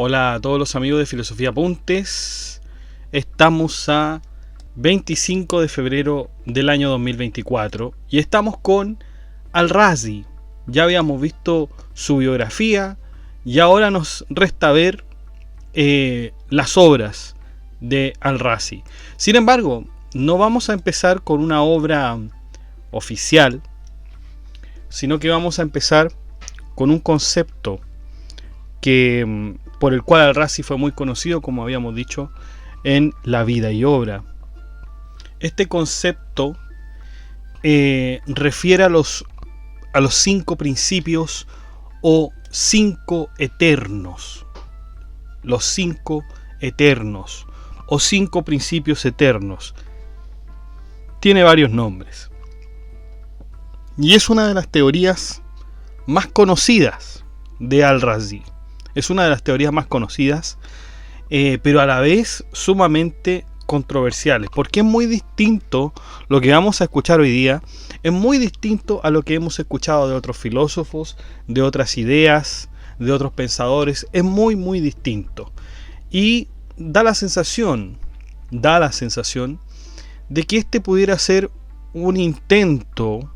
Hola a todos los amigos de Filosofía Apuntes. Estamos a 25 de febrero del año 2024 y estamos con Al-Razi. Ya habíamos visto su biografía y ahora nos resta ver las obras de Al-Razi. Sin embargo, no vamos a empezar con una obra oficial, sino que vamos a empezar con un concepto por el cual Al-Razi fue muy conocido, como habíamos dicho, en La vida y obra. Este concepto refiere a los 5 principios o 5 eternos. Los 5 eternos o 5 principios eternos. Tiene varios nombres. Y es una de las teorías más conocidas de Al-Razi. Es una de las teorías más conocidas, pero a la vez sumamente controversiales, porque es muy distinto lo que vamos a escuchar hoy día, es muy distinto a lo que hemos escuchado de otros filósofos, de otras ideas, de otros pensadores, es muy distinto. Y da la sensación de que este pudiera ser un intento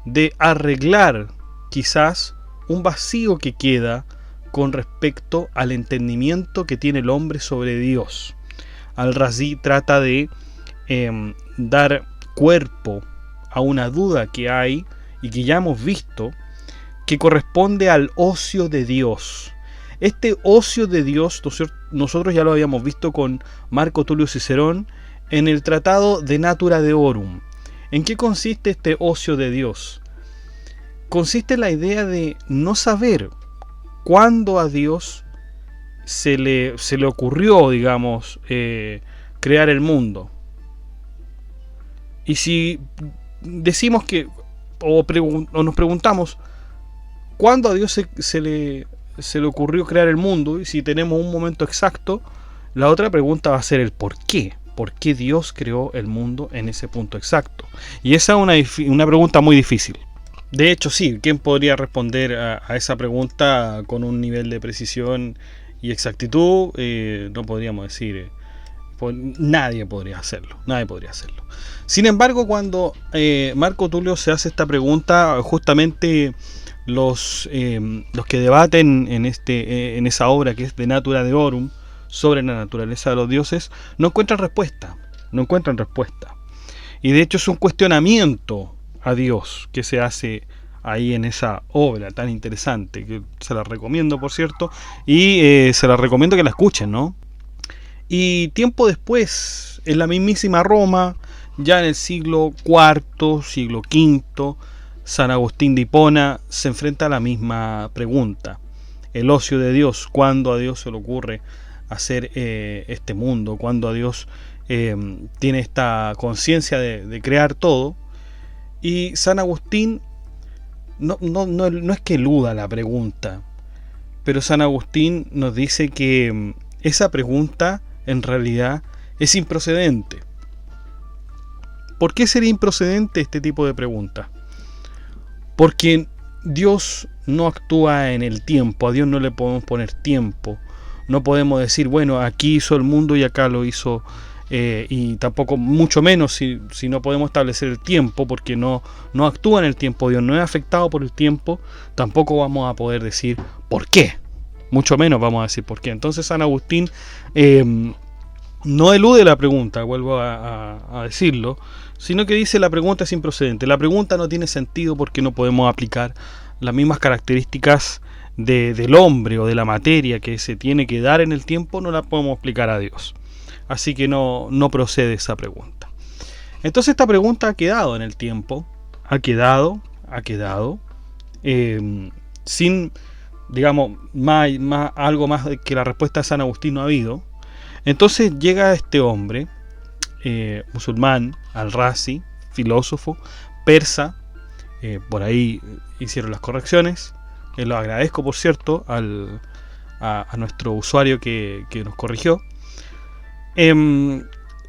de arreglar quizás un vacío que queda con respecto al entendimiento que tiene el hombre sobre Dios. Al-Razi trata de dar cuerpo a una duda que hay y que ya hemos visto, que corresponde al ocio de Dios. Este ocio de Dios nosotros ya lo habíamos visto con Marco Tulio Cicerón en el tratado De Natura Deorum. ¿En qué consiste este ocio de Dios? Consiste en la idea de no saber cuándo a Dios se le ocurrió, digamos, crear el mundo. Y si decimos que, o nos preguntamos, ¿cuándo a Dios se le ocurrió crear el mundo? Y si tenemos un momento exacto, la otra pregunta va a ser el por qué. ¿Por qué Dios creó el mundo en ese punto exacto? Y esa es una pregunta muy difícil. De hecho, sí, ¿quién podría responder a esa pregunta con un nivel de precisión y exactitud? No podríamos decir, nadie podría hacerlo. Sin embargo, cuando Marco Tulio se hace esta pregunta, justamente los que debaten en esa obra que es De Natura Deorum, sobre la naturaleza de los dioses, no encuentran respuesta. Y de hecho es un cuestionamiento a Dios que se hace ahí en esa obra tan interesante, que se la recomiendo, por cierto, y se la recomiendo que la escuchen, ¿no? Y tiempo después, en la mismísima Roma, ya en el siglo IV, siglo V, San Agustín de Hipona se enfrenta a la misma pregunta: el ocio de Dios. ¿Cuándo a Dios se le ocurre hacer este mundo? ¿Cuándo a Dios tiene esta conciencia de crear todo? Y San Agustín no es que eluda la pregunta, pero San Agustín nos dice que esa pregunta en realidad es improcedente. ¿Por qué sería improcedente este tipo de pregunta? Porque Dios no actúa en el tiempo, a Dios no le podemos poner tiempo. No podemos decir, bueno, aquí hizo el mundo y acá lo hizo, y tampoco, mucho menos si no podemos establecer el tiempo, porque no actúa en el tiempo. Dios no es afectado por el tiempo. Tampoco vamos a poder decir por qué, mucho menos vamos a decir por qué. Entonces San Agustín no elude la pregunta, vuelvo a decirlo, sino que dice: la pregunta es improcedente. La pregunta no tiene sentido porque no podemos aplicar las mismas características del hombre o de la materia que se tiene que dar en el tiempo, no la podemos aplicar a Dios. Así que no procede esa pregunta. Entonces esta pregunta ha quedado en el tiempo, ha quedado sin, digamos, algo más que la respuesta de San Agustín no ha habido. Entonces llega este hombre musulmán, Al-Razi, filósofo persa, por ahí hicieron las correcciones. Lo agradezco, por cierto, a nuestro usuario que nos corrigió.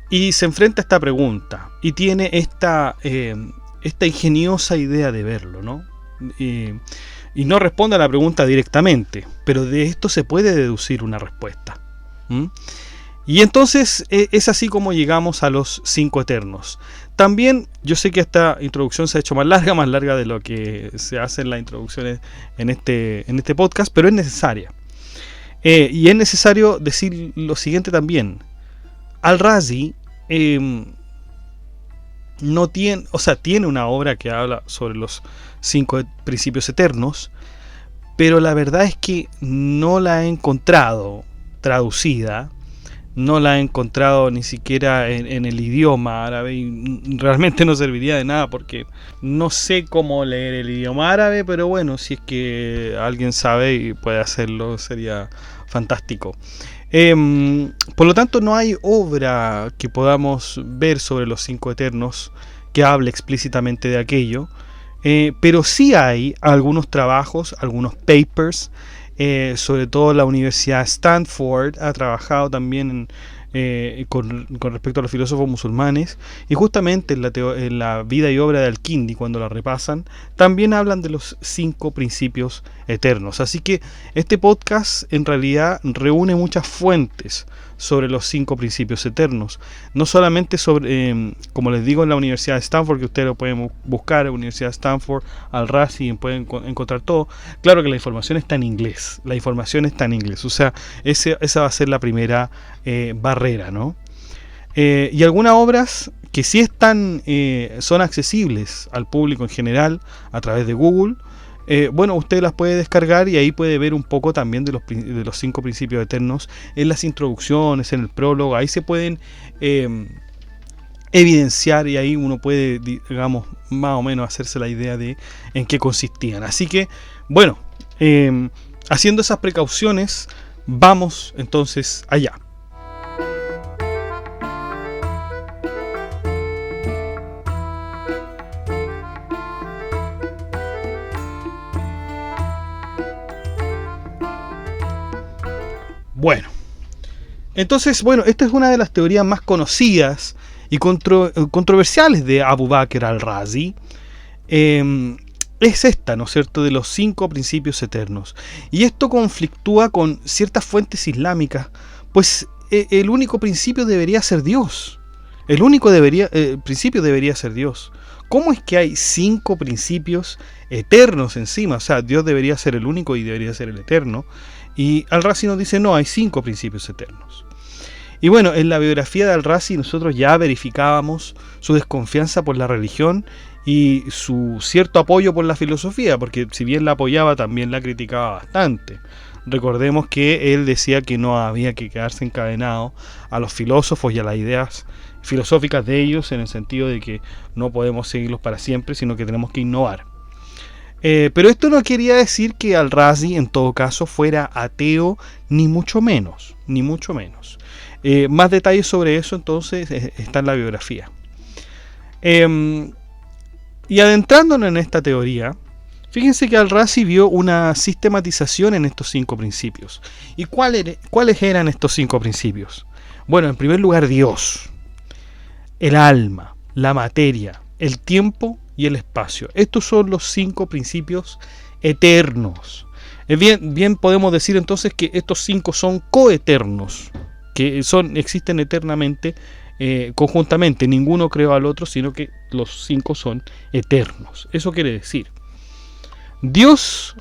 Y se enfrenta a esta pregunta y tiene esta ingeniosa idea de verlo, ¿no? y no responde a la pregunta directamente, pero de esto se puede deducir una respuesta. Y entonces es así como llegamos a los 5 eternos. También yo sé que esta introducción se ha hecho más larga de lo que se hace en las introducciones en este podcast, pero es necesaria. Y es necesario decir lo siguiente también. Al-Razi no tiene, o sea, tiene una obra que habla sobre los 5 principios eternos, pero la verdad es que no la he encontrado traducida, no la he encontrado ni siquiera en el idioma árabe, y realmente no serviría de nada porque no sé cómo leer el idioma árabe, pero bueno, si es que alguien sabe y puede hacerlo, sería fantástico. Por lo tanto, no hay obra que podamos ver sobre los 5 eternos que hable explícitamente de aquello, pero sí hay algunos trabajos, algunos papers, sobre todo la Universidad de Stanford ha trabajado también con respecto a los filósofos musulmanes, y justamente en la vida y obra de Al-Kindi, cuando la repasan, también hablan de los 5 principios eternos. Así que este podcast en realidad reúne muchas fuentes sobre los 5 principios eternos, no solamente sobre, como les digo, en la Universidad de Stanford, que ustedes lo pueden buscar, Universidad de Stanford, Al-Razi, y pueden encontrar todo. Claro que la información está en inglés, o sea, esa va a ser la primera barrera, ¿no? Y algunas obras que sí son accesibles al público en general a través de Google. Bueno, usted las puede descargar y ahí puede ver un poco también de los 5 principios eternos en las introducciones, en el prólogo. Ahí se pueden evidenciar y ahí uno puede, digamos, más o menos hacerse la idea de en qué consistían. Así que, bueno, haciendo esas precauciones, vamos entonces allá. Bueno, entonces, esta es una de las teorías más conocidas y controversiales de Abu Bakr al-Razi. Es esta, ¿no es cierto?, de los 5 principios eternos. Y esto conflictúa con ciertas fuentes islámicas, pues el único principio debería ser Dios. El único principio debería ser Dios. ¿Cómo es que hay 5 principios eternos encima? O sea, Dios debería ser el único y debería ser el eterno. Y Al-Razi nos dice, no, hay 5 principios eternos. Y bueno, en la biografía de Al-Razi nosotros ya verificábamos su desconfianza por la religión y su cierto apoyo por la filosofía, porque si bien la apoyaba, también la criticaba bastante. Recordemos que él decía que no había que quedarse encadenado a los filósofos y a las ideas filosóficas de ellos, en el sentido de que no podemos seguirlos para siempre, sino que tenemos que innovar. Pero esto no quería decir que Al-Razi en todo caso fuera ateo, ni mucho menos, más detalles sobre eso entonces está en la biografía. Y adentrándonos en esta teoría, fíjense que Al-Razi vio una sistematización en estos 5 principios. ¿Y cuáles eran estos 5 principios? Bueno, en primer lugar, Dios, el alma, la materia, el tiempo y el espacio. Estos son los 5 principios eternos. Bien podemos decir entonces que estos 5 son coeternos, que existen eternamente, conjuntamente. Ninguno creó al otro, sino que los 5 son eternos. Eso quiere decir, Dios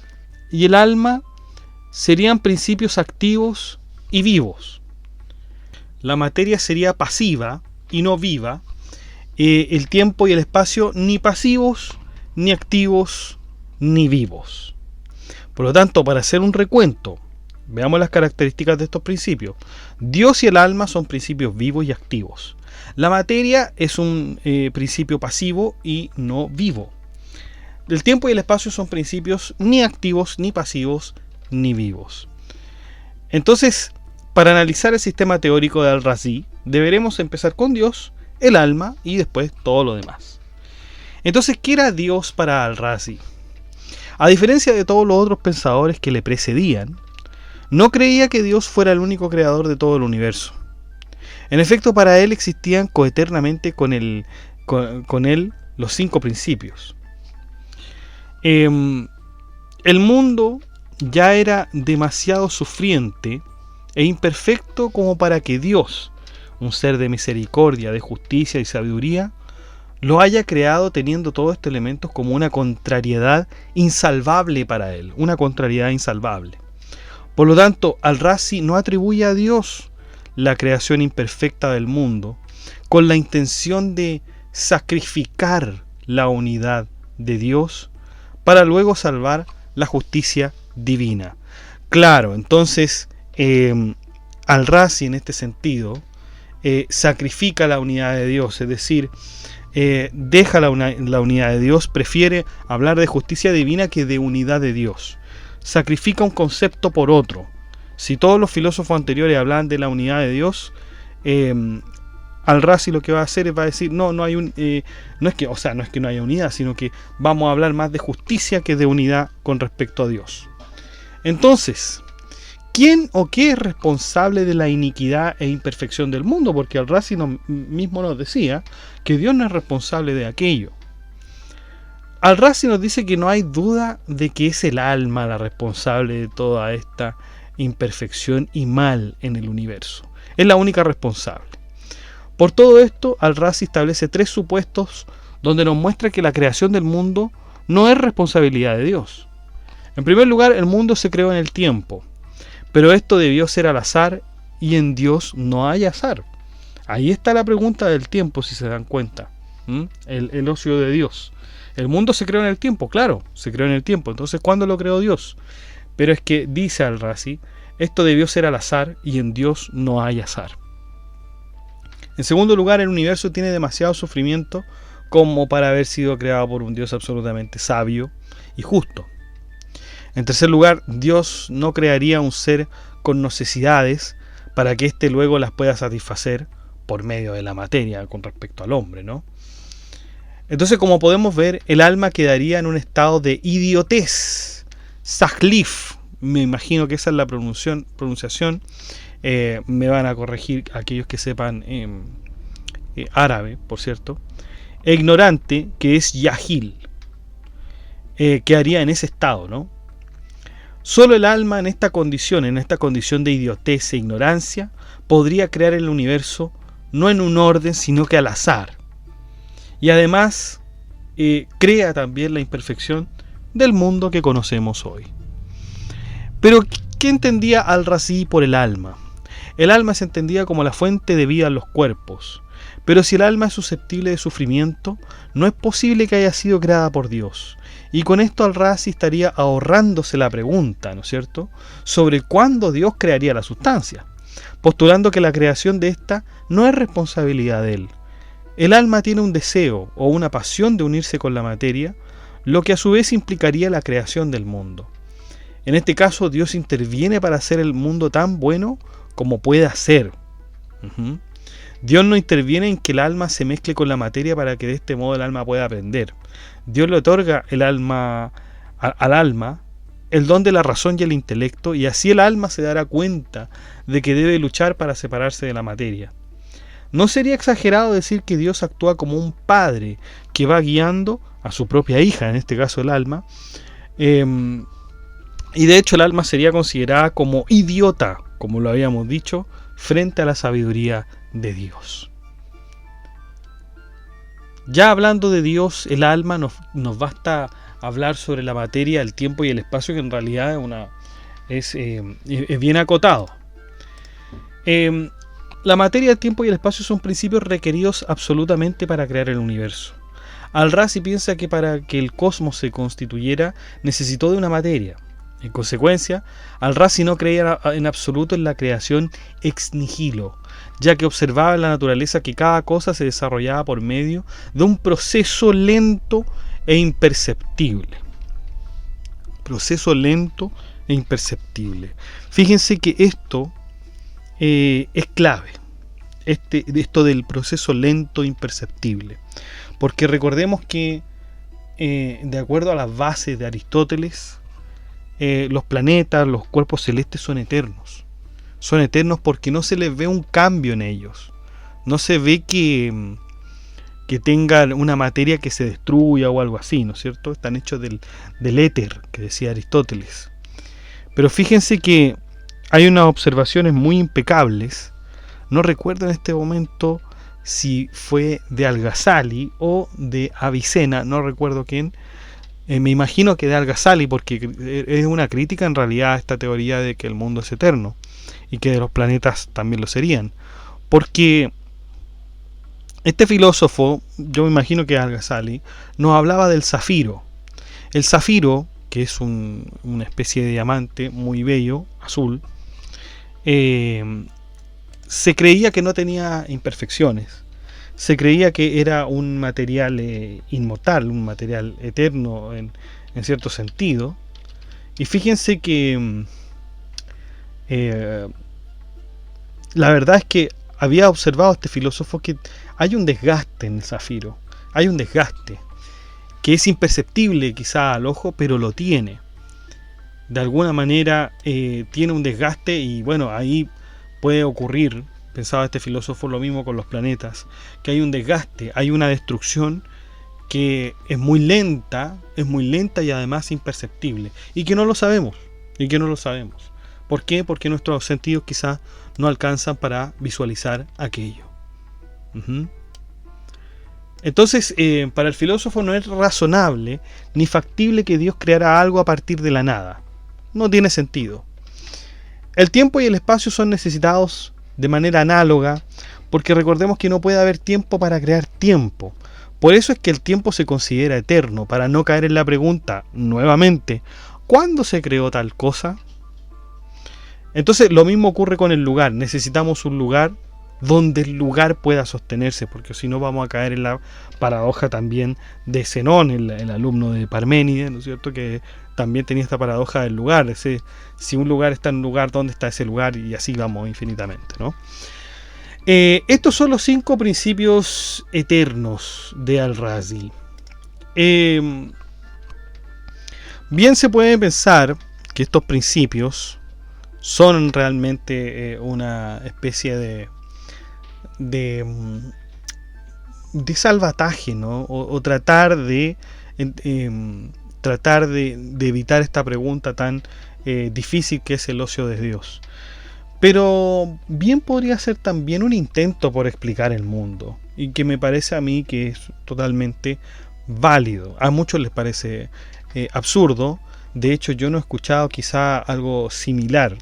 y el alma serían principios activos y vivos. La materia sería pasiva y no viva. El tiempo y el espacio ni pasivos, ni activos, ni vivos. Por lo tanto, para hacer un recuento, veamos las características de estos principios. Dios y el alma son principios vivos y activos. La materia es un principio pasivo y no vivo. El tiempo y el espacio son principios ni activos, ni pasivos, ni vivos. Entonces, para analizar el sistema teórico de Al-Razi, deberemos empezar con Dios, el alma y después todo lo demás. Entonces, ¿qué era Dios para Al-Razi? A diferencia de todos los otros pensadores que le precedían, no creía que Dios fuera el único creador de todo el universo. En efecto, para él existían coeternamente con él los 5 principios. El mundo ya era demasiado sufriente e imperfecto como para que Dios, un ser de misericordia, de justicia y sabiduría, lo haya creado teniendo todos estos elementos como una contrariedad insalvable para él, una contrariedad insalvable. Por lo tanto, Al-Razi no atribuye a Dios la creación imperfecta del mundo con la intención de sacrificar la unidad de Dios para luego salvar la justicia divina. Claro, entonces Al-Razi en este sentido sacrifica la unidad de Dios, es decir, deja la unidad de Dios, prefiere hablar de justicia divina que de unidad de Dios. Sacrifica un concepto por otro. Si todos los filósofos anteriores hablan de la unidad de Dios, Al-Razi lo que va a hacer es va a decir no es que no haya unidad, sino que vamos a hablar más de justicia que de unidad con respecto a Dios. Entonces, ¿quién o qué es responsable de la iniquidad e imperfección del mundo? Porque Al-Razi mismo nos decía que Dios no es responsable de aquello. Al-Razi nos dice que no hay duda de que es el alma la responsable de toda esta imperfección y mal en el universo. Es la única responsable. Por todo esto, Al-Razi establece 3 supuestos donde nos muestra que la creación del mundo no es responsabilidad de Dios. En primer lugar, el mundo se creó en el tiempo, pero esto debió ser al azar y en Dios no hay azar. Ahí está la pregunta del tiempo, si se dan cuenta. El ocio de Dios. El mundo se creó en el tiempo, claro, se creó en el tiempo. Entonces, ¿cuándo lo creó Dios? Pero es que, dice Al-Razi, esto debió ser al azar y en Dios no hay azar. En segundo lugar, el universo tiene demasiado sufrimiento como para haber sido creado por un Dios absolutamente sabio y justo. En tercer lugar, Dios no crearía un ser con necesidades para que éste luego las pueda satisfacer por medio de la materia con respecto al hombre, ¿no? Entonces, como podemos ver, el alma quedaría en un estado de idiotez, sahlif, me imagino que esa es la pronunciación, me van a corregir aquellos que sepan árabe, por cierto, e ignorante, que es yahil, quedaría en ese estado, ¿no? Solo el alma en esta condición de idiotez e ignorancia, podría crear el universo no en un orden, sino que al azar. Y además crea también la imperfección del mundo que conocemos hoy. Pero, ¿qué entendía Al-Razi por el alma? El alma se entendía como la fuente de vida en los cuerpos. Pero si el alma es susceptible de sufrimiento, no es posible que haya sido creada por Dios. Y con esto Al-Razi estaría ahorrándose la pregunta, ¿no es cierto?, sobre cuándo Dios crearía la sustancia, postulando que la creación de esta no es responsabilidad de él. El alma tiene un deseo o una pasión de unirse con la materia, lo que a su vez implicaría la creación del mundo. En este caso, Dios interviene para hacer el mundo tan bueno como pueda ser. Dios no interviene en que el alma se mezcle con la materia para que de este modo el alma pueda aprender. Dios le otorga al alma el don de la razón y el intelecto, y así el alma se dará cuenta de que debe luchar para separarse de la materia. No sería exagerado decir que Dios actúa como un padre que va guiando a su propia hija, en este caso el alma, y de hecho el alma sería considerada como idiota, como lo habíamos dicho, frente a la sabiduría de Dios. Ya hablando de Dios, el alma nos basta hablar sobre la materia, el tiempo y el espacio, que en realidad es bien acotado. La materia, el tiempo y el espacio son principios requeridos absolutamente para crear el universo. Al-Razi piensa que para que el cosmos se constituyera necesitó de una materia. En consecuencia, Al-Razi no creía en absoluto en la creación ex nihilo, ya que observaba en la naturaleza que cada cosa se desarrollaba por medio de un proceso lento e imperceptible. Proceso lento e imperceptible. Fíjense que esto es clave, esto del proceso lento e imperceptible, porque recordemos que de acuerdo a las bases de Aristóteles, los planetas, los cuerpos celestes son eternos. Son eternos porque no se les ve un cambio en ellos. No se ve que que tengan una materia que se destruya o algo así, ¿no es cierto? Están hechos del éter, que decía Aristóteles. Pero fíjense que hay unas observaciones muy impecables. No recuerdo en este momento si fue de Al-Ghazali o de Avicena, no recuerdo quién. Me imagino que de Al-Ghazali, porque es una crítica en realidad a esta teoría de que el mundo es eterno y que los planetas también lo serían. Porque este filósofo, yo me imagino que Al-Ghazali, nos hablaba del zafiro. El zafiro, que es una especie de diamante muy bello, azul, se creía que no tenía imperfecciones. Se creía que era un material inmortal, un material eterno en cierto sentido. Y fíjense que la verdad es que había observado este filósofo que hay un desgaste en el zafiro. Hay un desgaste que es imperceptible quizá al ojo, pero lo tiene. De alguna manera tiene un desgaste y bueno, ahí puede ocurrir, pensaba este filósofo, lo mismo con los planetas, que hay un desgaste, hay una destrucción que es muy lenta y además imperceptible, y que no lo sabemos, ¿Por qué? Porque nuestros sentidos quizás no alcanzan para visualizar aquello. Entonces, para el filósofo no es razonable ni factible que Dios creara algo a partir de la nada. No tiene sentido. El tiempo y el espacio son necesitados de manera análoga, porque recordemos que no puede haber tiempo para crear tiempo. Por eso es que el tiempo se considera eterno, para no caer en la pregunta, nuevamente, ¿cuándo se creó tal cosa? Entonces lo mismo ocurre con el lugar. Necesitamos un lugar donde el lugar pueda sostenerse, porque si no vamos a caer en la paradoja también de Zenón, el alumno de Parménides, ¿no es cierto?, que también tenía esta paradoja del lugar. Si un lugar está en un lugar, ¿dónde está ese lugar? Y así vamos infinitamente, ¿no? Estos son los 5 principios eternos de Al-Razi. Bien se puede pensar que estos principios son realmente una especie de salvataje, ¿no? O tratar de evitar esta pregunta tan difícil que es el ocio de Dios. Pero bien podría ser también un intento por explicar el mundo, y que me parece a mí que es totalmente válido. A muchos les parece absurdo. De hecho, yo no he escuchado quizá algo similar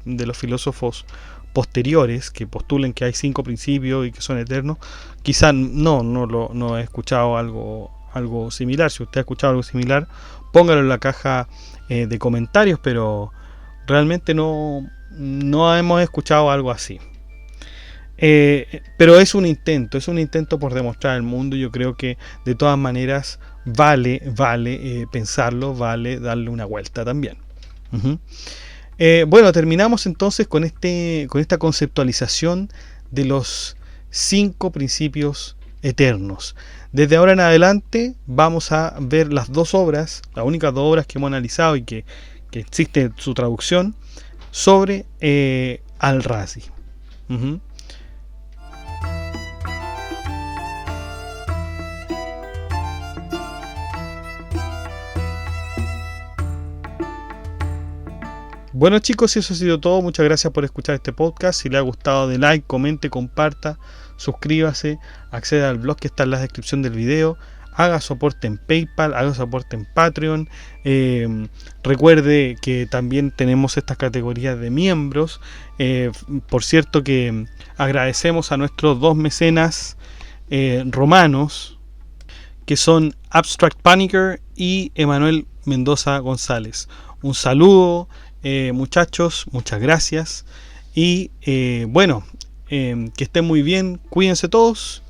de los filósofos posteriores que postulen que hay 5 principios y que son eternos. Quizá no he escuchado algo similar. Si usted ha escuchado algo similar, póngalo en la caja de comentarios, pero realmente no hemos escuchado algo así. Pero es un intento por demostrar el mundo. Yo creo que de todas maneras vale pensarlo, vale darle una vuelta también. Bueno, terminamos entonces con esta conceptualización de los 5 principios eternos. Desde ahora en adelante vamos a ver las únicas 2 obras que hemos analizado y que existe su traducción sobre Al-Razi. Bueno chicos, eso ha sido todo. Muchas gracias por escuchar este podcast. Si le ha gustado, de like, comente, comparta, suscríbase, acceda al blog que está en la descripción del video, haga soporte en PayPal, haga soporte en Patreon. Recuerde que también tenemos estas categorías de miembros. Por cierto que agradecemos a nuestros 2 mecenas romanos, que son Abstract Panicker y Emanuel Mendoza González. Un saludo, muchachos, muchas gracias y que estén muy bien, cuídense todos